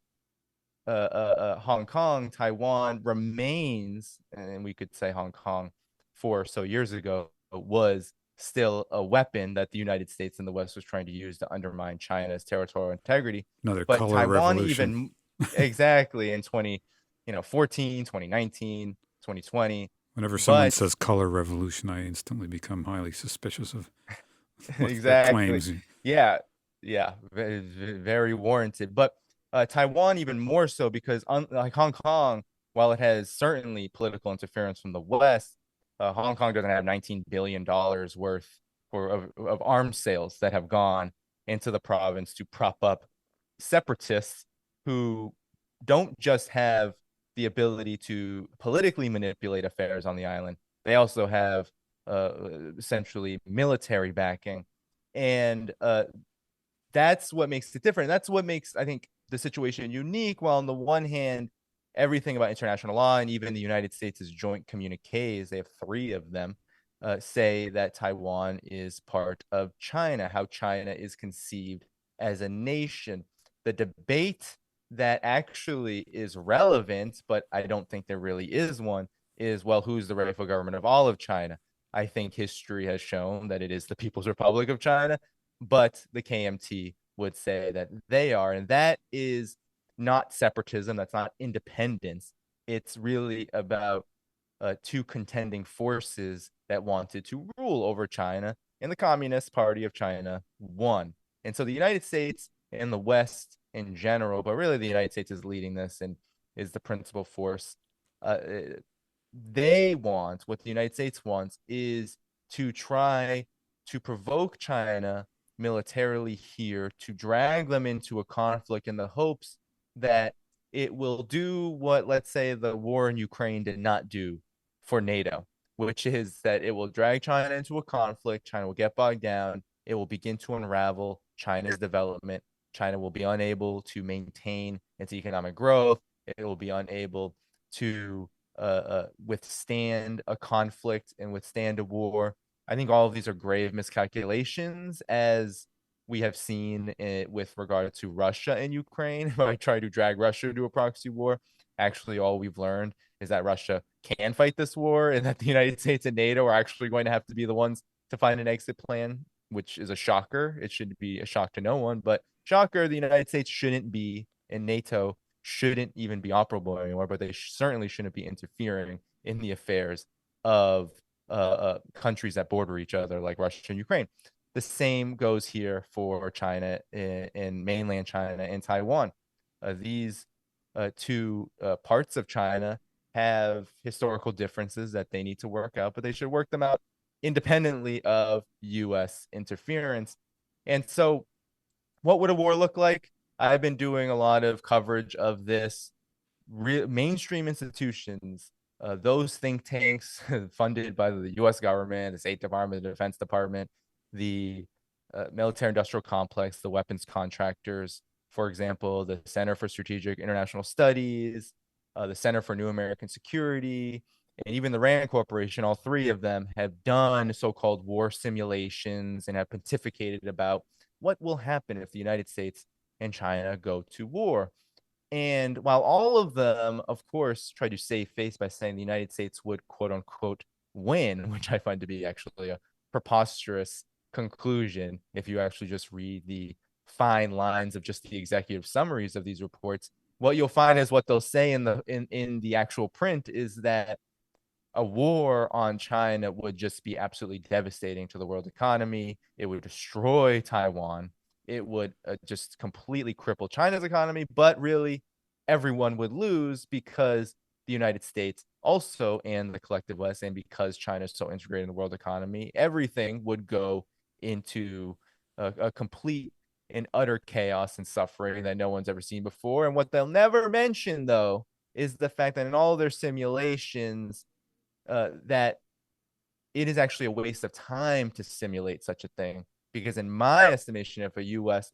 Hong Kong, Taiwan remains, and we could say Hong Kong 4 or so years ago was still a weapon that the United States and the West was trying to use to undermine China's territorial integrity. Another But color Taiwan revolution. even exactly in 2014, 2019, 2020. Whenever someone But says color revolution, I instantly become highly suspicious of what their exactly. claims. Yeah. Yeah. Very, very warranted. But Taiwan, even more so, because like Hong Kong, while it has certainly political interference from the West, Hong Kong doesn't have $19 billion worth of arms sales that have gone into the province to prop up separatists who don't just have the ability to politically manipulate affairs on the island, they also have essentially military backing. And that's what makes it different. That's what makes, I think, the situation unique. While on the one hand, everything about international law and even the United States' joint communiques, they have three of them, say that Taiwan is part of China, how China is conceived as a nation. The debate that actually is relevant, but I don't think there really is one, is, well, who's the rightful government of all of China? I think history has shown that it is the People's Republic of China, but the KMT would say that they are. And that is not separatism. That's not independence. It's really about two contending forces that wanted to rule over China. and the Communist Party of China won. And so the United States and the West in general, but really the United States is leading this and is the principal force. Uh, what the United States wants is to try to provoke China militarily here, to drag them into a conflict in the hopes that it will do what, let's say, the war in Ukraine did not do for NATO, which is that it will drag China into a conflict. China will get bogged down. It will begin to unravel China's development. China will be unable to maintain its economic growth. It will be unable to withstand a conflict and withstand a war. I think all of these are grave miscalculations, as we have seen with regard to Russia and Ukraine. By trying to drag Russia to a proxy war, actually, all we've learned is that Russia can fight this war, and that the United States and NATO are actually going to have to be the ones to find an exit plan, which is a shocker. It should be a shock to no one, but shocker, the United States shouldn't be, and NATO shouldn't even be operable anymore, but they certainly shouldn't be interfering in the affairs of countries that border each other, like Russia and Ukraine. The same goes here for China in mainland China and Taiwan. These two parts of China have historical differences that they need to work out, but they should work them out independently of U.S. interference. And so, what would a war look like? I've been doing a lot of coverage of this. Mainstream institutions, those think tanks funded by the U.S. government, the State Department, the Defense Department, the military-industrial complex, the weapons contractors, for example, the Center for Strategic International Studies, the Center for New American Security, and even the RAND Corporation. All three of them have done so-called war simulations and have pontificated about what will happen if the United States and China go to war. And while all of them, of course, try to save face by saying the United States would, quote unquote, win, which I find to be actually a preposterous conclusion if you actually just read the fine lines of just the executive summaries of these reports, what you'll find is what they'll say in the actual print is that a war on China would just be absolutely devastating to the world economy. It would destroy Taiwan. It would just completely cripple China's economy, but really everyone would lose because the United States also, and the collective West, and because China is so integrated in the world economy, everything would go into a complete and utter chaos and suffering that no one's ever seen before. And what they'll never mention, though, is the fact that in all their simulations, that it is actually a waste of time to simulate such a thing. Because in my estimation, if the U.S.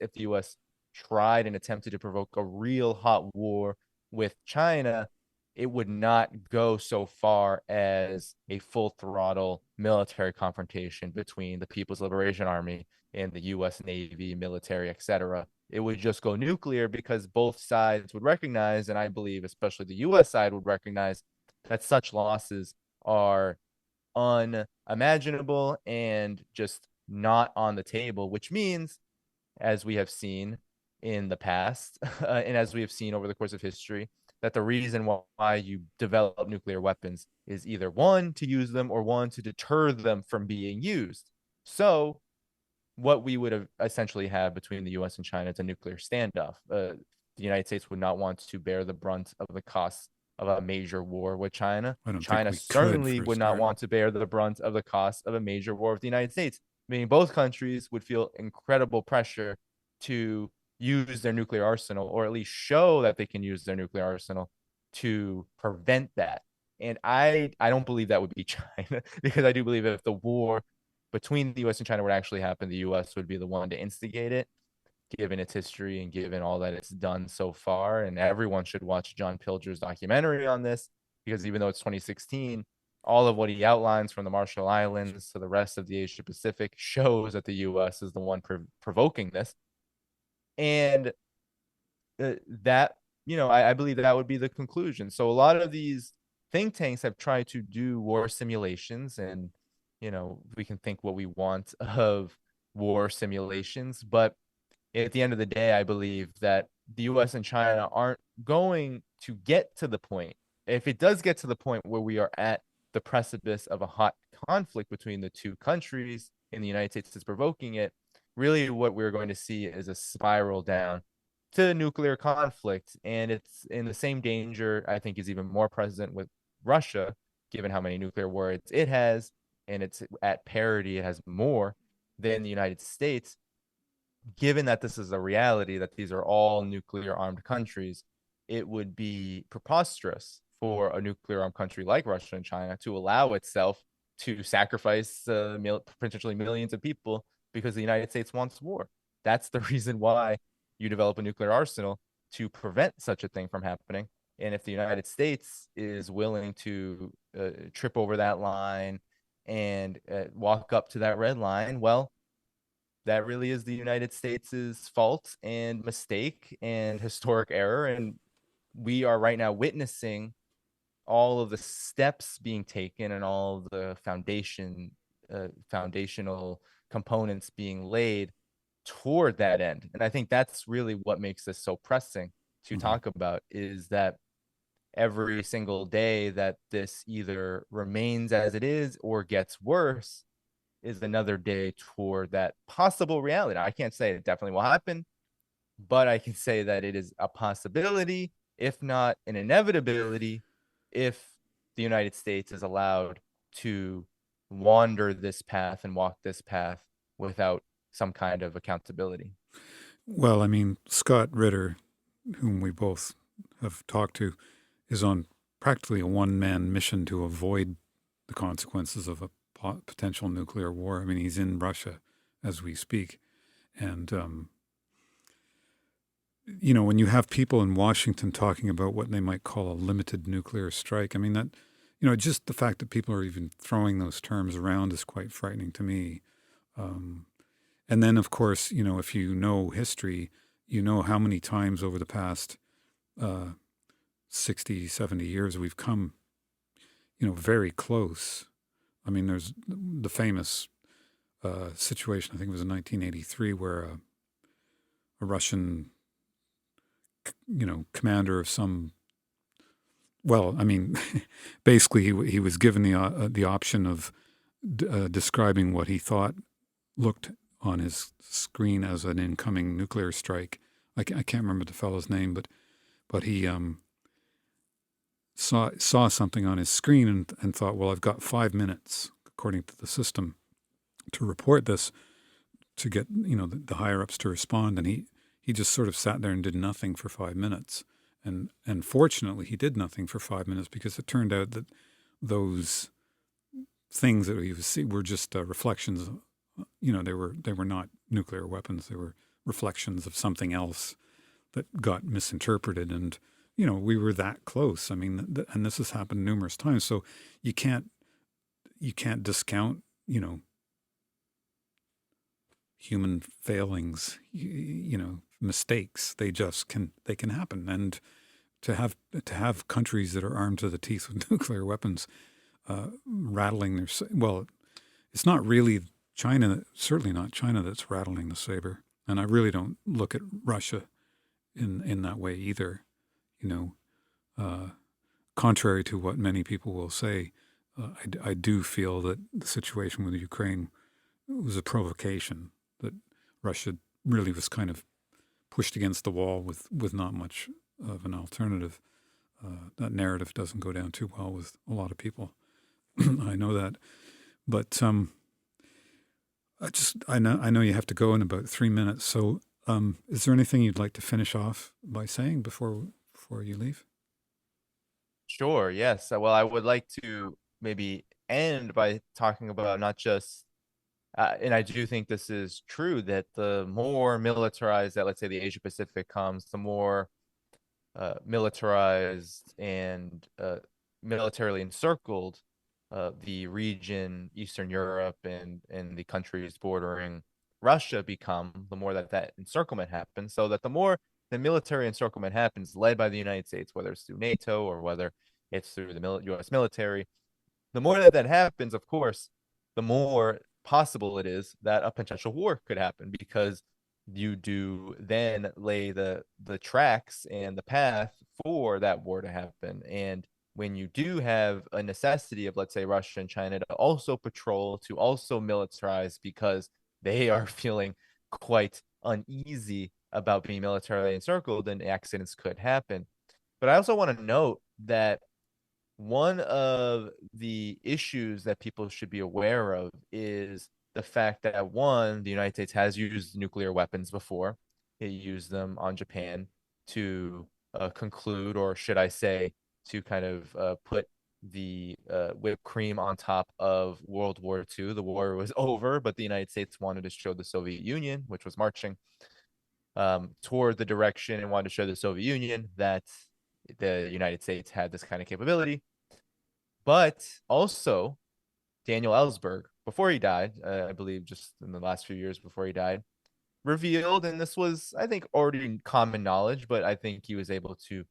tried and attempted to provoke a real hot war with China, it would not go so far as a full throttle military confrontation between the People's Liberation Army and the U.S. Navy, military, etc. It would just go nuclear because both sides would recognize, and I believe especially the U.S. side would recognize, that such losses are unimaginable and just not on the table, which means, as we have seen in the past and as we have seen over the course of history, that the reason why you develop nuclear weapons is either one, to use them, or one, to deter them from being used. So what we would have essentially have between the U.S. and China is a nuclear standoff. The United States would not want to bear the brunt of the costs of a major war with China. China certainly would not want to bear the brunt of the cost of a major war with the United States, meaning both countries would feel incredible pressure to use their nuclear arsenal, or at least show that they can use their nuclear arsenal to prevent that. And I don't believe that would be China, because I do believe if the war between the U.S. and China would actually happen, the U.S. would be the one to instigate it, given its history and given all that it's done so far. And everyone should watch John Pilger's documentary on this, because even though it's 2016, all of what he outlines from the Marshall Islands to the rest of the Asia Pacific shows that the U.S. is the one provoking this. And that, I believe that would be the conclusion. So a lot of these think tanks have tried to do war simulations, and, we can think what we want of war simulations, but at the end of the day, I believe that the U.S. and China aren't going to get to the point. If it does get to the point where we are at the precipice of a hot conflict between the two countries, and the United States is provoking it, really what we're going to see is a spiral down to nuclear conflict. And it's in the same danger, I think, is even more present with Russia, given how many nuclear warheads it has, and it's at parity, it has more than the United States. Given that this is a reality, that these are all nuclear armed countries, it would be preposterous for a nuclear armed country like Russia and China to allow itself to sacrifice potentially millions of people because the United States wants war. That's the reason why you develop a nuclear arsenal, to prevent such a thing from happening. And if the United States is willing to trip over that line and walk up to that red line, well, that really is the United States' fault and mistake and historic error. And we are right now witnessing all of the steps being taken and all of the foundational components being laid toward that end. And I think that's really what makes this so pressing to talk about, is that every single day that this either remains as it is or gets worse is another day toward that possible reality. I can't say it definitely will happen, but I can say that it is a possibility, if not an inevitability, if the United States is allowed to wander this path and walk this path without some kind of accountability. Well, I mean, Scott Ritter, whom we both have talked to, is on practically a one-man mission to avoid the consequences of a potential nuclear war. I mean, he's in Russia as we speak. And, you know, when you have people in Washington talking about what they might call a limited nuclear strike, I mean, that, you know, just the fact that people are even throwing those terms around is quite frightening to me. And then, of course, you know, if you know history, you know how many times over the past 60, 70 years we've come, you know, very close. I mean, there's the famous situation, I think it was in 1983, where a Russian, you know, commander of some, well, I mean, basically he was given the option of describing what he thought looked on his screen as an incoming nuclear strike. I can't remember the fellow's name, but he saw something on his screen and thought, well, I've got 5 minutes, according to the system, to report this, to get, you know, the higher ups to respond. And he just sort of sat there and did nothing for 5 minutes. And fortunately, he did nothing for 5 minutes, because it turned out that those things that he was seeing were just reflections. You know, they were not nuclear weapons. They were reflections of something else that got misinterpreted. And, you know, we were that close. I mean, and this has happened numerous times. So you can't discount, you know, human failings, you know, mistakes. They can happen. And to have countries that are armed to the teeth with nuclear weapons rattling their, well, it's not really China, certainly not China, that's rattling the saber. And I really don't look at Russia in that way either. You know, contrary to what many people will say, I do feel that the situation with Ukraine was a provocation, that Russia really was kind of pushed against the wall with not much of an alternative. That narrative doesn't go down too well with a lot of people. I know that. But I know you have to go in about 3 minutes. So is there anything you'd like to finish off by saying before you leave? Sure, yes. Well, I would like to maybe end by talking about not just, and I do think this is true, that the more militarized that, let's say, the Asia Pacific comes, the more militarized and militarily encircled the region, Eastern Europe, and the countries bordering Russia become, the more that encirclement happens. So that the more the military encirclement happens, led by the United States, whether it's through NATO or whether it's through the U.S. military, the more that happens, of course, the more possible it is that a potential war could happen, because you do then lay the tracks and the path for that war to happen. And when you do have a necessity of, let's say, Russia and China to also patrol, to also militarize, because they are feeling quite uneasy about being militarily encircled, then accidents could happen. But I also want to note that one of the issues that people should be aware of is the fact that, one, the United States has used nuclear weapons before. It used them on Japan to conclude, or should I say, to kind of put the whipped cream on top of World War II. The war was over, but the United States wanted to show the Soviet Union, which was marching toward the direction, and wanted to show the Soviet Union that the United States had this kind of capability. But also, Daniel Ellsberg, before he died, I believe just in the last few years before he died, revealed, and this was, I think, already common knowledge, but I think he was able to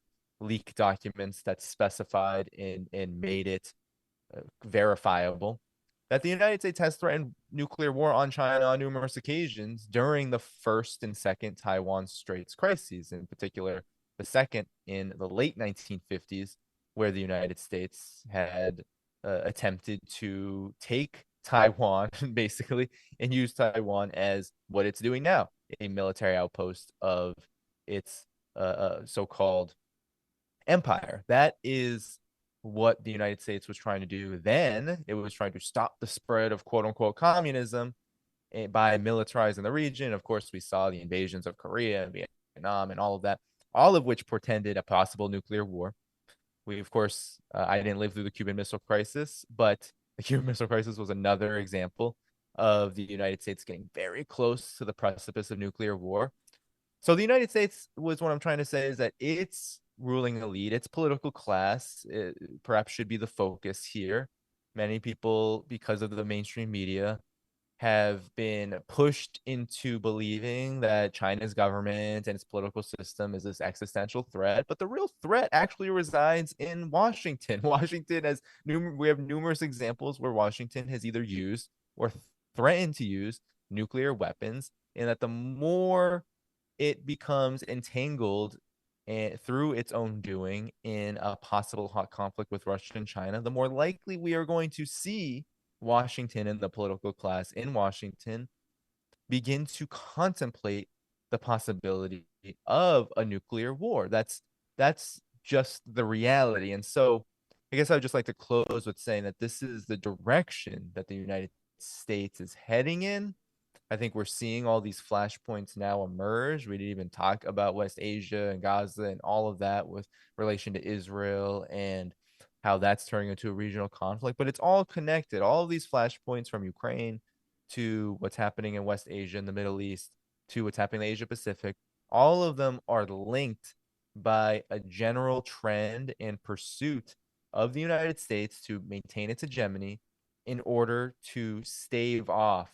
leak documents that specified and made it verifiable, that the United States has threatened nuclear war on China on numerous occasions during the first and second Taiwan Straits crises, in particular, the second in the late 1950s, where the United States had attempted to take Taiwan basically and use Taiwan as what it's doing now, a military outpost of its so-called empire. That is what the United States was trying to do then. It was trying to stop the spread of quote unquote communism by militarizing the region. Of course, we saw the invasions of Korea and Vietnam and all of that, all of which portended a possible nuclear war. We, of course, I didn't live through the Cuban Missile Crisis, but the Cuban Missile Crisis was another example of the United States getting very close to the precipice of nuclear war. So the United States, was what I'm trying to say, is that its ruling elite, its political class, perhaps should be the focus here. Many people, because of the mainstream media, have been pushed into believing that China's government and its political system is this existential threat, but the real threat actually resides in Washington. Washington has we have numerous examples where Washington has either used or threatened to use nuclear weapons, and that the more it becomes entangled through its own doing in a possible hot conflict with Russia and China, the more likely we are going to see Washington and the political class in Washington begin to contemplate the possibility of a nuclear war. That's just the reality. And so I guess I would just like to close with saying that this is the direction that the United States is heading in. I think we're seeing all these flashpoints now emerge. We didn't even talk about West Asia and Gaza and all of that with relation to Israel and how that's turning into a regional conflict. But it's all connected. All of these flashpoints, from Ukraine to what's happening in West Asia and the Middle East to what's happening in Asia Pacific, all of them are linked by a general trend and pursuit of the United States to maintain its hegemony in order to stave off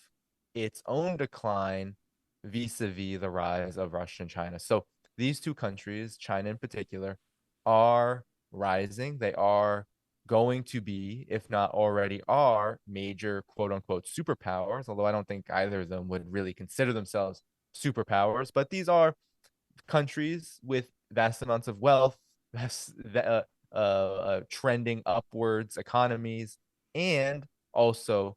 its own decline vis-a-vis the rise of Russia and China. So these two countries, China in particular, are rising. They are going to be, if not already are, major quote unquote superpowers, although I don't think either of them would really consider themselves superpowers. But these are countries with vast amounts of wealth, trending upwards economies, and also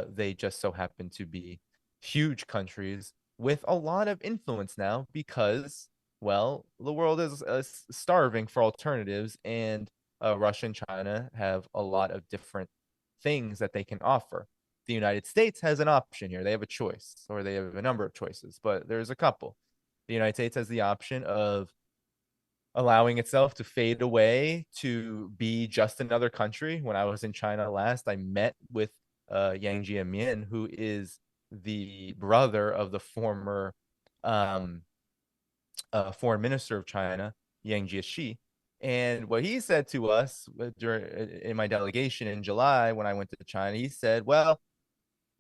they just so happen to be huge countries with a lot of influence now because, well, the world is starving for alternatives, and Russia and China have a lot of different things that they can offer. The United States has an option here. They have a choice, or they have a number of choices, but there's a couple. The United States has the option of allowing itself to fade away to be just another country. When I was in China last, I met with Yang Jiemin, who is the brother of the former foreign minister of China, Yang Jiechi. And what he said to us in my delegation in July when I went to China, he said, well,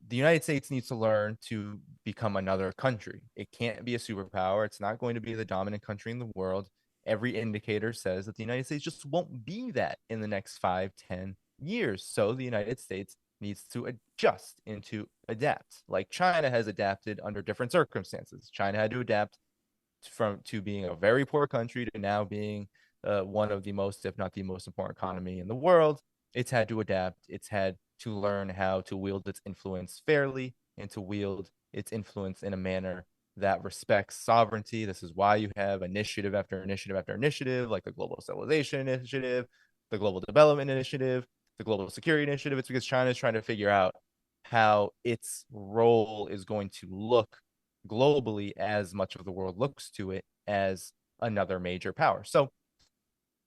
the United States needs to learn to become another country. It can't be a superpower. It's not going to be the dominant country in the world. Every indicator says that the United States just won't be that in the next 5-10 years. So the United States needs to adjust and to adapt, like China has adapted under different circumstances. China had to adapt to being a very poor country to now being one of the most, if not the most important economy in the world, it's had to adapt. It's had to learn how to wield its influence fairly and to wield its influence in a manner that respects sovereignty. This is why you have initiative after initiative after initiative, like the Global Civilization Initiative, the Global Development Initiative, the Global Security Initiative. It's because China is trying to figure out how its role is going to look globally as much of the world looks to it as another major power. So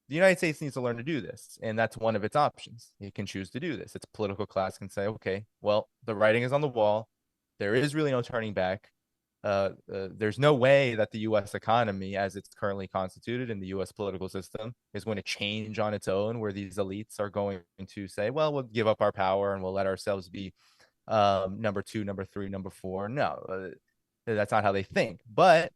the United States needs to learn to do this, and that's one of its options. It can choose to do this. Its political class can say, okay, well, the writing is on the wall. There is really no turning back. There's no way that the U.S. economy, as it's currently constituted in the U.S. political system, is going to change on its own, where these elites are going to say, well, we'll give up our power and we'll let ourselves be number two, number three, number four. No, that's not how they think. But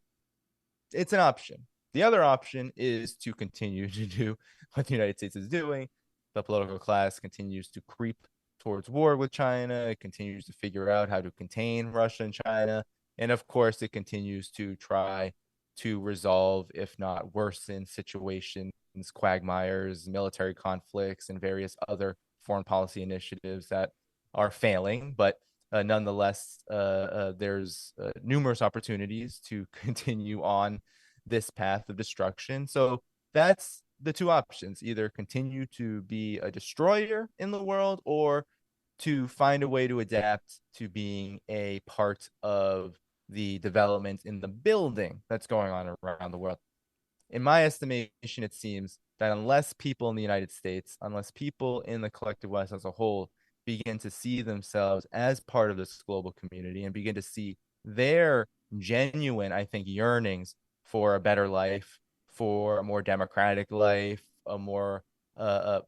it's an option. The other option is to continue to do what the United States is doing. The political class continues to creep towards war with China. It continues to figure out how to contain Russia and China. And of course, it continues to try to resolve, if not worsen, situations, quagmires, military conflicts, and various other foreign policy initiatives that are failing. But nonetheless, there's numerous opportunities to continue on this path of destruction. So that's the two options: either continue to be a destroyer in the world, or to find a way to adapt to being a part of the development in the building that's going on around the world. In my estimation, it seems that unless people in the United States, unless people in the collective West as a whole begin to see themselves as part of this global community and begin to see their genuine, I think, yearnings for a better life, for a more democratic life, a more a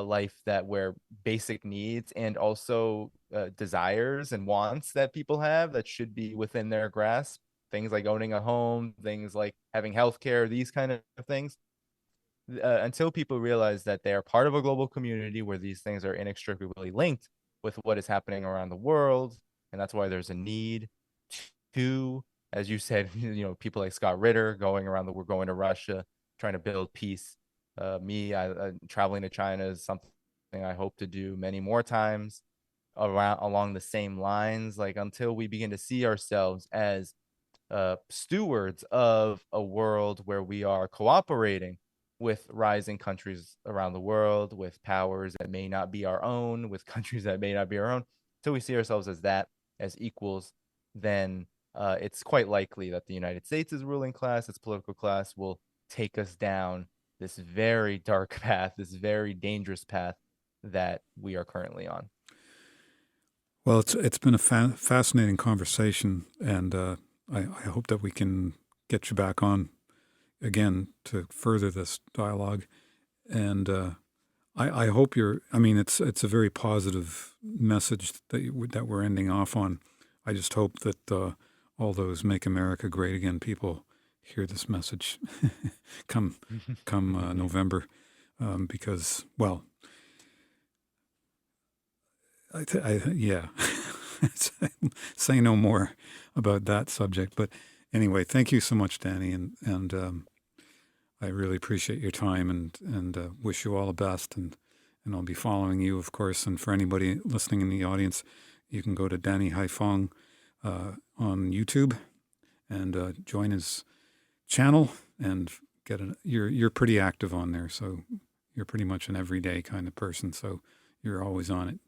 life that where basic needs and also desires and wants that people have that should be within their grasp, things like owning a home, things like having healthcare, these kind of things. Until people realize that they are part of a global community where these things are inextricably linked with what is happening around the world, and that's why there's a need to, as you said, people like Scott Ritter going around the world, going to Russia, trying to build peace. Traveling to China is something I hope to do many more times around along the same lines. Like, until we begin to see ourselves as stewards of a world where we are cooperating with rising countries around the world, with powers that may not be our own, with countries that may not be our own, until we see ourselves as that, as equals, then it's quite likely that the United States' ruling class, its political class, will take us down this very dark path, this very dangerous path that we are currently on. Well, it's been a fascinating conversation, and I hope that we can get you back on again to further this dialogue. And I hope you're. I mean, it's a very positive message that we're ending off on. I just hope that all those "Make America Great Again" people hear this message come November, because, well, yeah, say no more about that subject. But anyway, thank you so much, Danny, and I really appreciate your time and wish you all the best. And I'll be following you, of course. And for anybody listening in the audience, you can go to Danny Haiphong on YouTube and join his channel and you're pretty active on there, so you're pretty much an everyday kind of person, so you're always on it.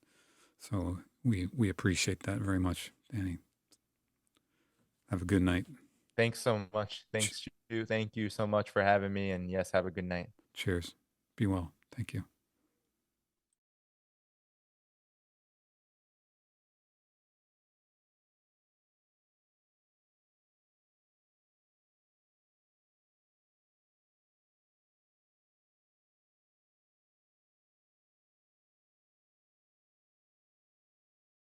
So we appreciate that very much, Danny. Have a good night. Thanks so much. Thank you so much for having me, and yes, have a good night. Cheers. Be well. Thank you.